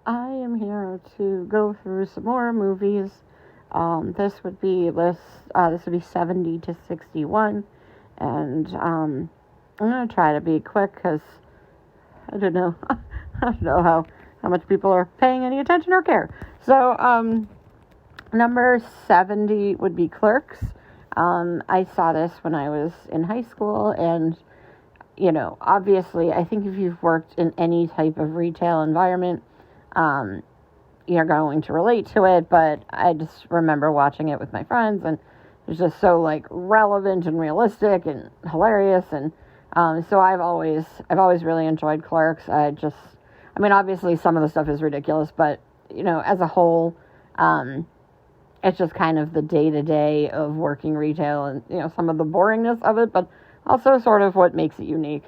I am here to go through some more movies. This would be 70 to 61, and I'm gonna try to be quick because I don't know, I don't know how much people are paying any attention or care. So, number 70 would be Clerks. I saw this when I was in high school, and obviously, I think if you've worked in any type of retail environment, you're going to relate to it, but I just remember watching it with my friends, and it was just so, relevant and realistic and hilarious, and so I've always really enjoyed Clerks. Obviously, some of the stuff is ridiculous, but, as a whole, it's just kind of the day-to-day of working retail and, some of the boringness of it, but also sort of what makes it unique.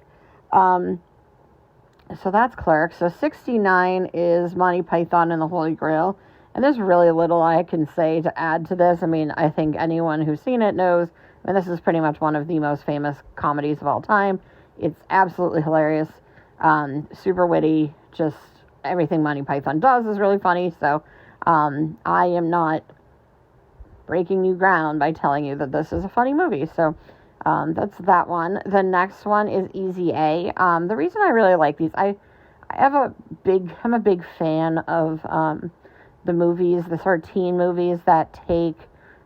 So that's Clerks. So 69 is Monty Python and the Holy Grail. And there's really little I can say to add to this. I think anyone who's seen it knows. This is pretty much one of the most famous comedies of all time. It's absolutely hilarious. Super witty. Just everything Monty Python does is really funny. So I am not breaking new ground by telling you that this is a funny movie. So that's that one. The next one is Easy A. The reason I really like these, I'm a big fan of the movies, the sort of teen movies that take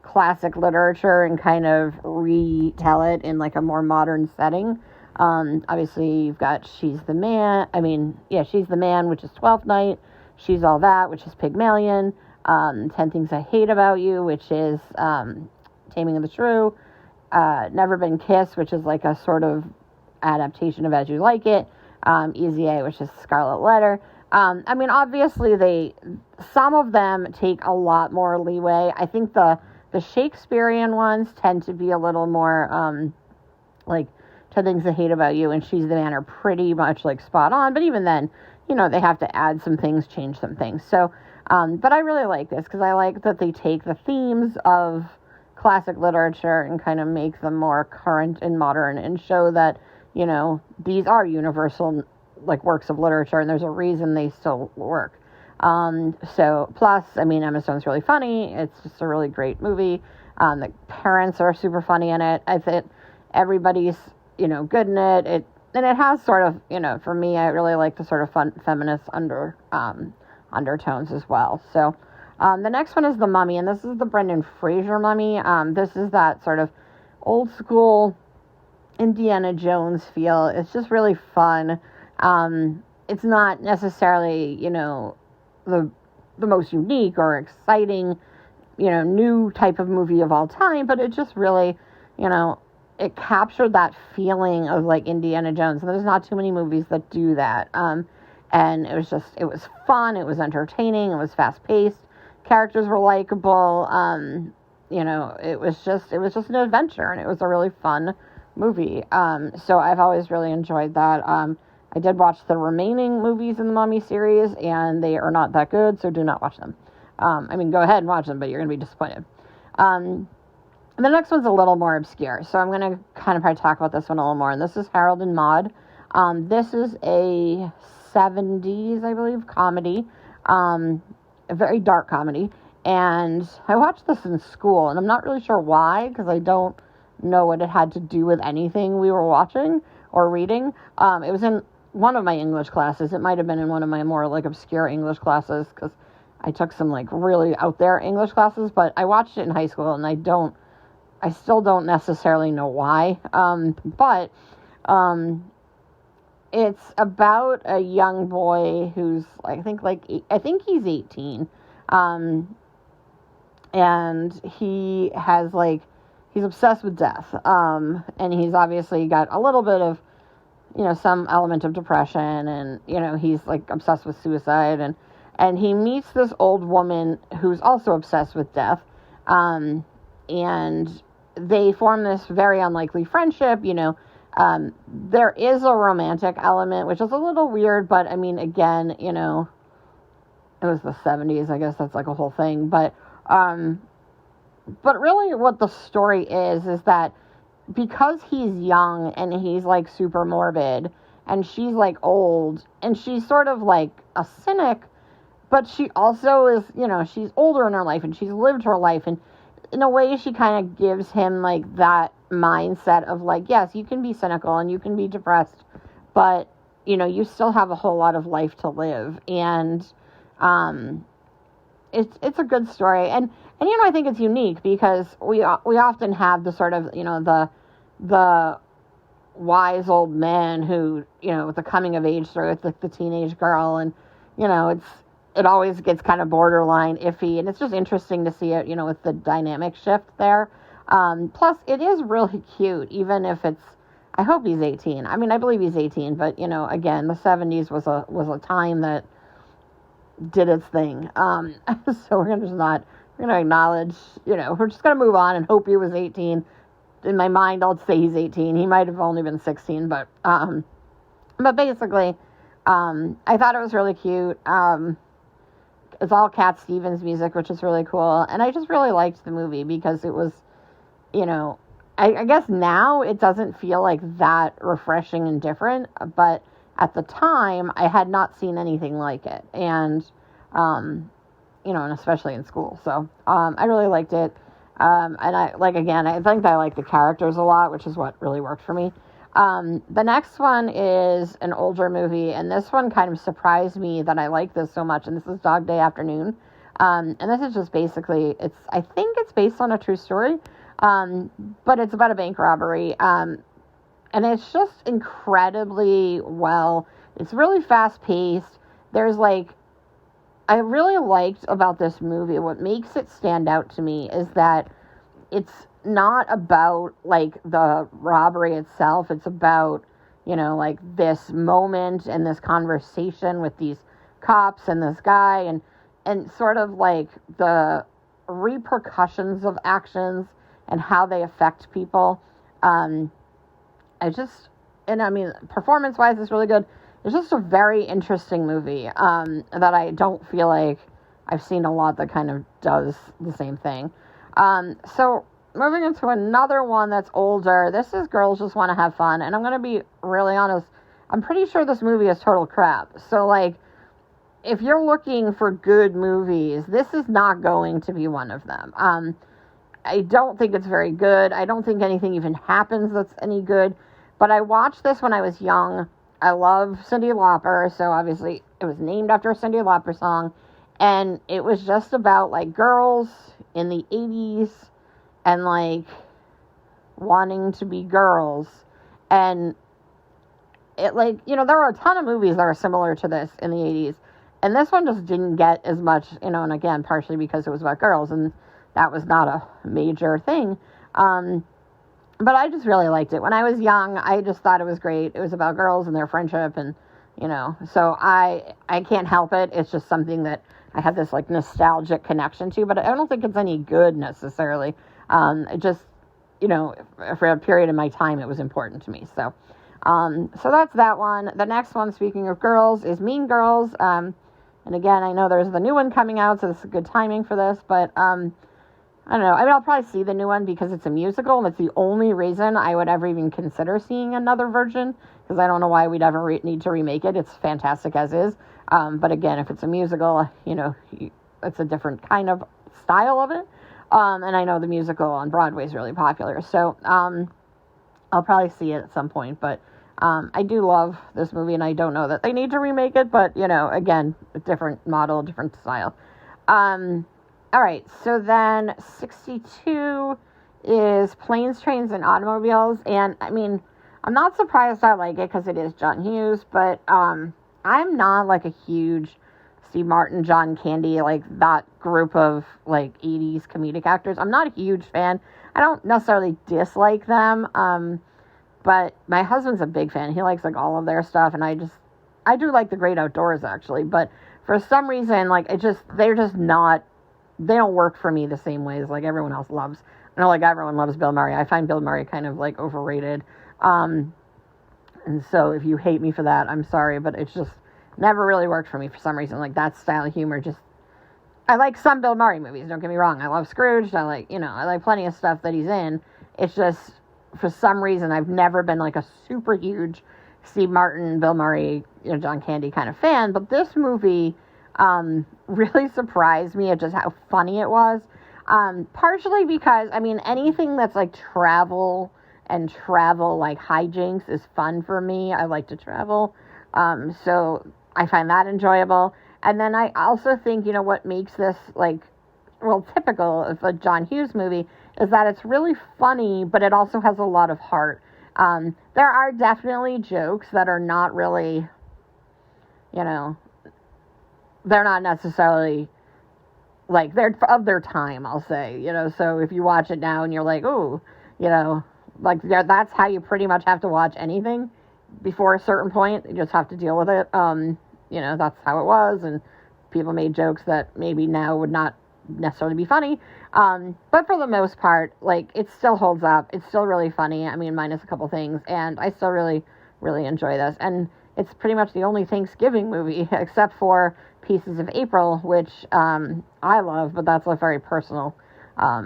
classic literature and kind of retell it in a more modern setting. Obviously you've got She's the Man, which is Twelfth Night. She's All That, which is Pygmalion. 10 Things I Hate About You, which is Taming of the Shrew. Never Been Kissed, which is a sort of adaptation of As You Like It. Easy A, which is Scarlet Letter. Obviously some of them take a lot more leeway. I think the Shakespearean ones tend to be a little more, 10 Things I Hate About You and She's the Man are pretty much spot on, but even then, they have to add some things, change some things. So, but I really like this because I like that they take the themes of classic literature and kind of make them more current and modern and show that, these are universal, works of literature, and there's a reason they still work. Plus, Emma Stone's really funny. It's just a really great movie. The parents are super funny in it. I think everybody's, good in it. And it has sort of, for me, I really like the sort of fun feminist undertones as well. So, the next one is The Mummy, and this is the Brendan Fraser Mummy. This is that sort of old school Indiana Jones feel. It's just really fun. It's not necessarily, the most unique or exciting, new type of movie of all time, but it just really, it captured that feeling of Indiana Jones, and there's not too many movies that do that. And it was fun, it was entertaining, it was fast-paced, characters were likable, it was just an adventure, and it was a really fun movie. So I've always really enjoyed that. I did watch the remaining movies in the Mummy series, and they are not that good, so do not watch them. Go ahead and watch them, but you're going to be disappointed. The next one's a little more obscure, so I'm going to kind of probably talk about this one a little more, and this is Harold and Maude. This is a 70s, I believe, comedy, a very dark comedy, and I watched this in school, and I'm not really sure why, because I don't know what it had to do with anything we were watching or reading. It was in one of my English classes. It might have been in one of my more, obscure English classes, because I took some, really out there English classes, but I watched it in high school, and I still don't necessarily know why, but it's about a young boy who's, I think he's 18, and he has, he's obsessed with death, and he's obviously got a little bit of, some element of depression, and, he's, obsessed with suicide, and he meets this old woman who's also obsessed with death, and they form this very unlikely friendship. There is a romantic element, which is a little weird, but again, it was the 70s, I guess that's a whole thing, but really what the story is that because he's young and he's super morbid and she's old and she's sort of a cynic, but she also is, she's older in her life and she's lived her life. And in a way, she kind of gives him like that mindset of like, yes, you can be cynical and you can be depressed, but, you still have a whole lot of life to live. And it's a good story. And I think it's unique because we often have the sort of, the wise old man who, with the coming of age story with the teenage girl, and, it always gets kind of borderline iffy, and it's just interesting to see it, with the dynamic shift there. Plus, it is really cute, even if it's, I hope he's 18. I mean, I believe he's 18, but, again, the 70s was a time that did its thing. So we're going to acknowledge, we're just going to move on and hope he was 18. In my mind, I'll say he's 18. He might have only been 16, but basically, I thought it was really cute. It's all Cat Stevens music, which is really cool. And I just really liked the movie because it was, I guess now it doesn't feel like that refreshing and different, but at the time I had not seen anything like it. And, and especially in school. So, I really liked it. And I think I like the characters a lot, which is what really worked for me. The next one is an older movie, and this one kind of surprised me that I like this so much, and this is Dog Day Afternoon. And this is just basically, I think it's based on a true story, but it's about a bank robbery, and it's just incredibly it's really fast-paced. There's I really liked about this movie, what makes it stand out to me is that it's not about the robbery itself. It's about, this moment and this conversation with these cops and this guy and sort of the repercussions of actions and how they affect people. Performance wise, it's really good. It's just a very interesting movie, that I don't feel like I've seen a lot that kind of does the same thing. So moving into another one that's older, this is Girls Just Want to Have Fun, and I'm going to be really honest, I'm pretty sure this movie is total crap. So, if you're looking for good movies, this is not going to be one of them. I don't think it's very good. I don't think anything even happens that's any good, but I watched this when I was young. I love Cyndi Lauper, so obviously it was named after a Cyndi Lauper song, and it was just about, girls in the 80s, and wanting to be girls. And it there were a ton of movies that were similar to this in the 80s, and this one just didn't get as much, and again, partially because it was about girls, and that was not a major thing. But I just really liked it. When I was young, I just thought it was great. It was about girls and their friendship, and so I can't help it. It's just something that I have this nostalgic connection to, but I don't think it's any good necessarily. It just, for a period of my time, it was important to me. So that's that one. The next one, speaking of girls, is Mean Girls. And again, I know there's the new one coming out, so this is good timing for this, but, I don't know. I'll probably see the new one because it's a musical, and it's the only reason I would ever even consider seeing another version, because I don't know why we'd ever need to remake it. It's fantastic as is. But again, if it's a musical, it's a different kind of style of it. And I know the musical on Broadway is really popular, so I'll probably see it at some point. But I do love this movie, and I don't know that they need to remake it, but, again, a different model, different style. All right, so then 62 is Planes, Trains, and Automobiles, and, I'm not surprised I like it because it is John Hughes, but I'm not, a huge Steve Martin, John Candy, that group of, 80s comedic actors. I'm not a huge fan. I don't necessarily dislike them, but my husband's a big fan. He likes, all of their stuff, and I do like The Great Outdoors, actually, but for some reason, they're just not, they don't work for me the same way as everyone else loves. I know everyone loves Bill Murray. I find Bill Murray kind of overrated. And so if you hate me for that, I'm sorry, but it's just never really worked for me for some reason. That style of humor I like some Bill Murray movies, don't get me wrong. I love Scrooge. I like plenty of stuff that he's in. It's just, for some reason, I've never been a super huge Steve Martin, Bill Murray, John Candy kind of fan, but this movie really surprised me at just how funny it was. Partially because, I mean, anything that's like travel and travel like hijinks is fun for me. I like to travel. So I find that enjoyable. And then I also think, what makes this like, well, typical of a John Hughes movie is that it's really funny, but it also has a lot of heart. There are definitely jokes that are not really, they're not necessarily, like, they're of their time, I'll say, so if you watch it now and you're like, ooh, like, that's how you pretty much have to watch anything before a certain point. You just have to deal with it. That's how it was, and people made jokes that maybe now would not necessarily be funny. But for the most part, like, it still holds up. It's still really funny. I mean, minus a couple things, and I still really, really enjoy this. And it's pretty much the only Thanksgiving movie, except for Pieces of April, which I love, but that's a very personal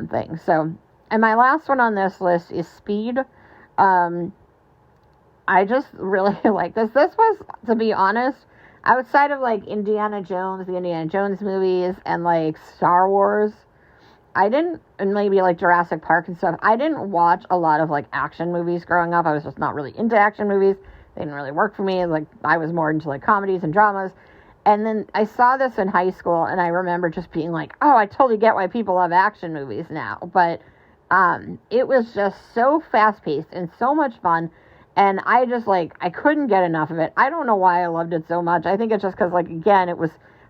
thing. So, and my last one on this list is Speed. I just really like this. This was, to be honest, outside of like Indiana Jones, the Indiana Jones movies, and like Star Wars, and maybe like Jurassic Park and stuff, I didn't watch a lot of like action movies growing up. I was just not really into action movies. They didn't really work for me. Like, I was more into like comedies and dramas. And then I saw this in high school, and I remember just being like, oh, I totally get why people love action movies now. But it was just so fast-paced and so much fun. And I just, like, I couldn't get enough of it. I don't know why I loved it so much. I think it's just because, like, again,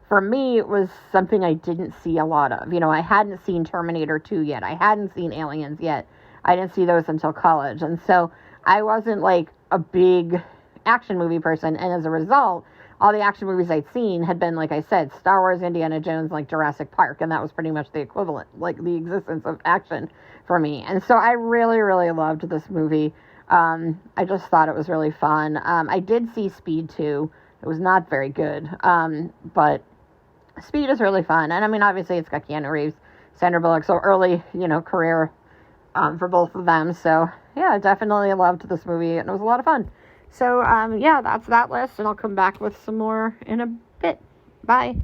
for me, it was something I didn't see a lot of. I hadn't seen Terminator 2 yet. I hadn't seen Aliens yet. I didn't see those until college. And so I wasn't, like, a big action movie person. And as a result, all the action movies I'd seen had been, like I said, Star Wars, Indiana Jones, like Jurassic Park. And that was pretty much the equivalent, like, the existence of action for me. And so I really, really loved this movie. I just thought it was really fun. I did see Speed 2. It was not very good. But Speed is really fun. And I mean, obviously it's got Keanu Reeves, Sandra Bullock, so early, career, for both of them. So yeah, I definitely loved this movie, and it was a lot of fun. So, yeah, that's that list, and I'll come back with some more in a bit. Bye.